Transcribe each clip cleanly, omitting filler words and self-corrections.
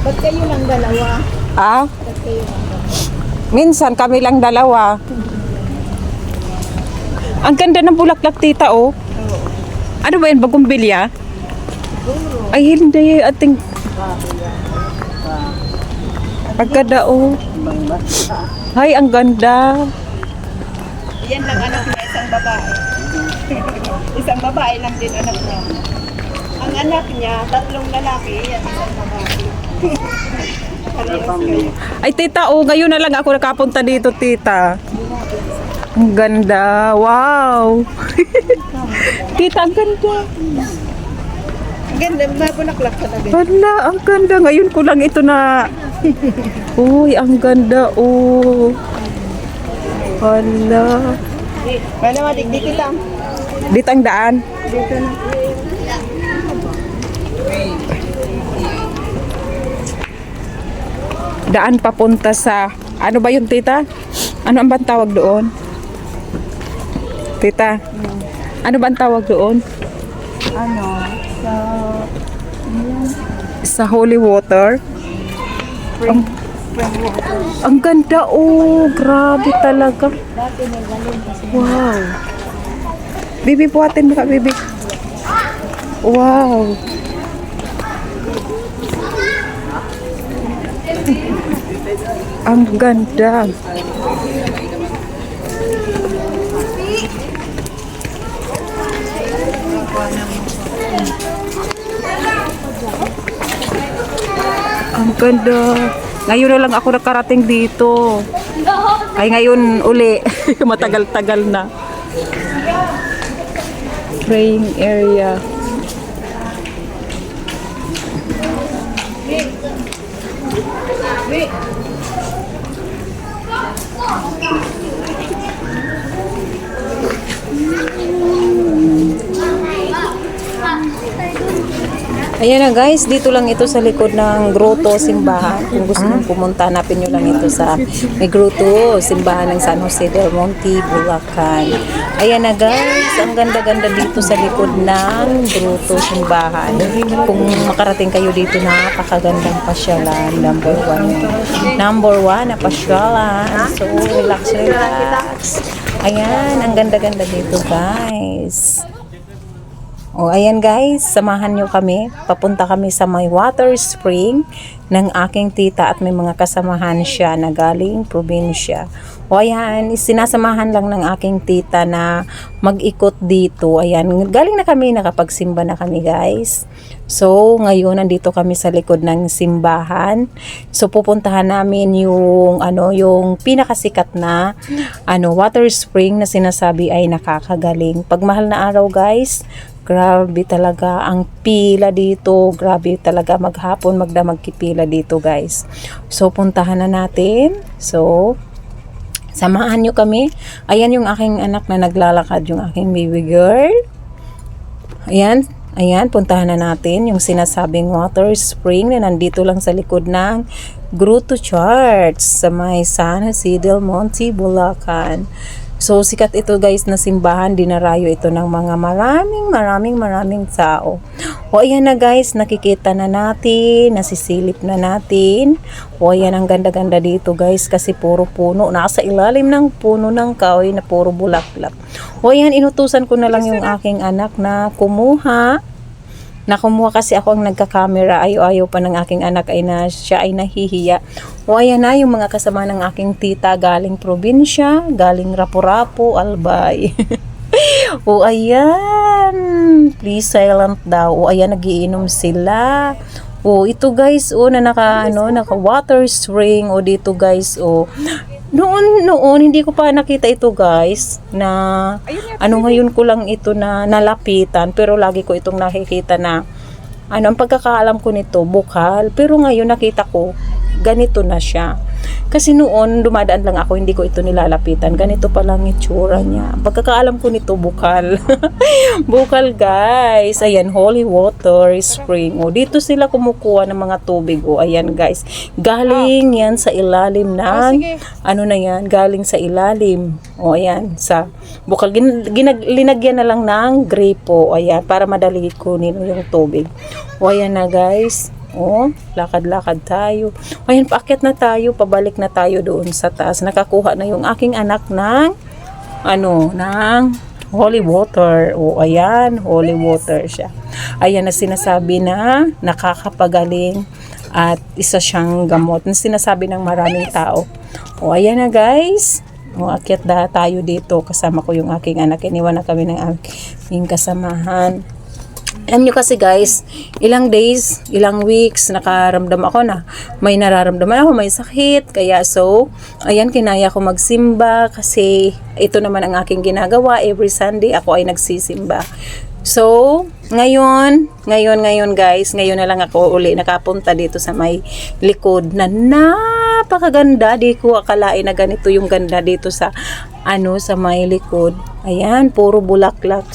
Ba't kayo lang dalawa? Ah, Ba't kayo lang dalawa? minsan kami lang dalawa. Ang ganda ng bulaklak, tita, oh. Oo. Ano ba yan, bagumbilya? Siguro. Ay, hindi, ating... Pagkada, oh. Ay, ang ganda. Yan lang anak niya, isang babae. Isang babae lang din anak niya. Ang anak niya, 3 lalaki, yan isang babae. Parehas kayo. Ay, tita, oh, ngayon na lang ako nakapunta dito, tita. Ang ganda. Wow. Tita, ang ganda. Ang ganda, mabulaklak talaga. Hala, ang ganda. Ngayon ko lang ito na... Uy, ang ganda, oh. Hala. Wala madigdi kita. Dito ang daan. Dito na. Daan papunta sa... Ano ba yun, tita? Ano ang bang tawag doon? Tita, ano ba ang tawag doon? Ano? Sa... Sa holy water? Spring water. Ang ganda, oh. Grabe talaga. Dati may galing kasi. Wow. Bibi, buhatin mo ka, bibi. Wow. Ang ganda. Ang ganda. Ngayon na lang ako nakarating dito. Ay, ngayon uli. Matagal-tagal na. Praying area. Ayan na guys, dito lang ito sa likod ng Grotto Simbahan. Kung gusto nyo pumunta, hanapin nyo lang ito sa may Grotto Simbahan ng San Jose del Monte, Bulacan. Ayan na guys, ang ganda-ganda dito sa likod ng Grotto Simbahan. Kung makarating kayo dito, napakagandang pasyalan. Number one na pasyalan. So, relax, relax. Ayan, ang ganda-ganda dito guys. O, ayan guys, samahan nyo kami. Papunta kami sa may water spring ng aking tita at may mga kasamahan siya na galing probinsya. O, ayan, sinasamahan lang ng aking tita na mag-ikot dito. Ayan, galing na kami, nakapagsimba na kami guys. So, ngayon nandito kami sa likod ng simbahan. So, pupuntahan namin yung yung pinakasikat na water spring na sinasabi ay nakakagaling. Pag mahal na araw guys, grabe talaga ang pila dito. Grabe talaga maghapon magdamag kipila dito guys. So puntahan na natin. So samahan nyo kami. Ayan yung aking anak na naglalakad, yung aking baby girl. Ayan. Ayan, puntahan na natin yung sinasabing water spring na nandito lang sa likod ng Grotto Church sa may San Jose del Monte, Bulacan. So, sikat ito guys na simbahan, dinarayo ito ng mga maraming tao. O, ayan na guys, nakikita na natin, nasisilip na natin. O, ayan, ang ganda-ganda dito guys, kasi puro puno. Nasa ilalim ng puno ng kahoy na puro bulaklak. O, ayan, inutusan ko na lang yung aking anak na kumuha. Nakumuha kasi ako ang nagka-camera. Ayaw pa ng aking anak ay siya ay nahihiya. O ayan na yung mga kasama ng aking tita galing probinsya, galing Rapu-Rapu, Albay. O ayan, please silent daw. O ayan, nagiinom sila. O ito guys, na naka water spring. O dito guys, noon hindi ko pa nakita ito guys na ngayon ko lang ito na nalapitan, pero lagi ko itong nakikita na ang pagkakaalam ko nito bukal, pero ngayon nakita ko ganito na siya. Kasi noon dumadaan lang ako, hindi ko ito nilalapitan, ganito pa lang itsura niya. Pagkakaalam ko nito bukal. Bukal guys. Ayan, holy water spring. O dito sila kumukuha ng mga tubig. O ayan guys, galing yan sa ilalim ng galing sa ilalim. O ayan, sa bukal linagyan na lang ng gripo. O ayan, para madali kunin yung tubig. O ayan na guys. Oh, lakad-lakad tayo. Ayan, paakyat na tayo, pabalik na tayo doon sa taas. Nakakuha na yung aking anak ng ng holy water. O, ayan, holy water siya. Ayan na sinasabi na nakakapagaling at isa siyang gamot na sinasabi ng maraming tao. O, ayan na guys. O, akyat na tayo dito. Kasama ko yung aking anak. Iniwan na kami ng aking kasamahan. Alam nyo kasi guys, ilang days, ilang weeks, nakaramdam ako na may nararamdaman ako, may sakit. Kaya ayan, kinaya ko magsimba kasi ito naman ang aking ginagawa. Every Sunday ako ay nagsisimba. So, ngayon guys, ngayon na lang ako uli nakapunta dito sa may likod na napakaganda. Di ko akalain na ganito yung ganda dito sa sa may likod. Ayan, puro bulaklak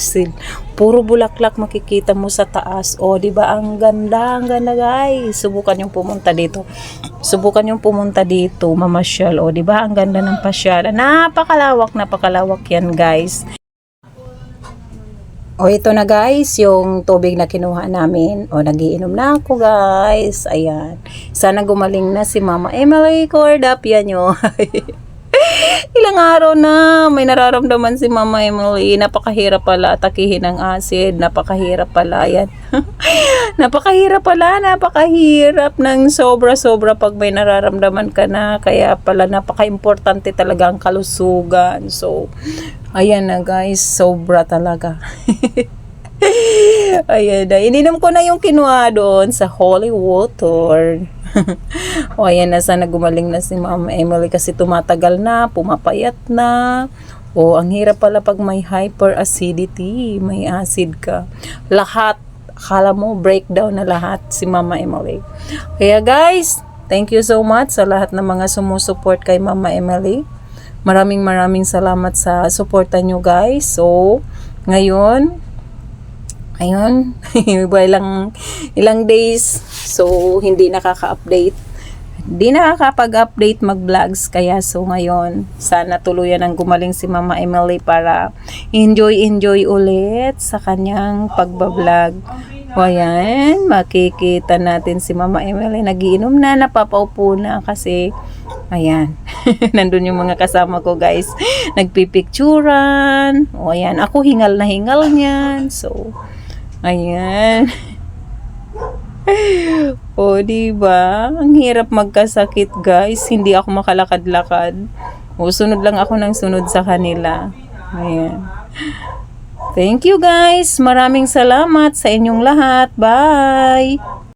puro bulaklak makikita mo sa taas. O, di ba ang ganda guys. Subukan yung pumunta dito. Mamasyal. O, di ba ang ganda ng pasyal. Napakalawak yan guys. O, ito na guys, yung tubig na kinuha namin. O, nagiinom na ako guys. Ayan. Sana gumaling na si Mama Emily Cordap. Yan yun. Ilang araw na may nararamdaman si Mama Emily. Napakahirap pala atakihin ng acid. Napakahirap pala yan. Napakahirap ng sobra-sobra pag may nararamdaman ka na. Kaya pala napaka-importante talaga ang kalusugan. So, ayan na guys, sobra talaga. Ayan na, ininom ko na yung kinuha doon sa holy water. O, ayan na, sana gumaling na si Mama Emily kasi tumatagal na, pumapayat na. O, ang hirap pala pag may hyperacidity, may acid ka. Lahat, akala mo breakdown na lahat si Mama Emily. Kaya guys, thank you so much sa lahat ng mga sumusuport kay Mama Emily. Maraming salamat sa suporta nyo guys. So, ngayon, ayun, ilang days, so hindi nakaka-update. Hindi nakakapag-update mag-vlogs. Kaya ngayon, sana tuluyan ang gumaling si Mama Emily para enjoy ulit sa kanyang pagbablog. O, ayan, makikita natin si Mama Emily nagiinom na, napapaupo na kasi ayan, nandun yung mga kasama ko guys, nagpipicturan. O, ayan, ako hingal na hingal niyan. So, ayan. O, diba? Ang hirap magkasakit guys. Hindi ako makalakad-lakad. O, sunod lang ako ng sunod sa kanila. Ayan. Thank you guys. Maraming salamat sa inyong lahat. Bye!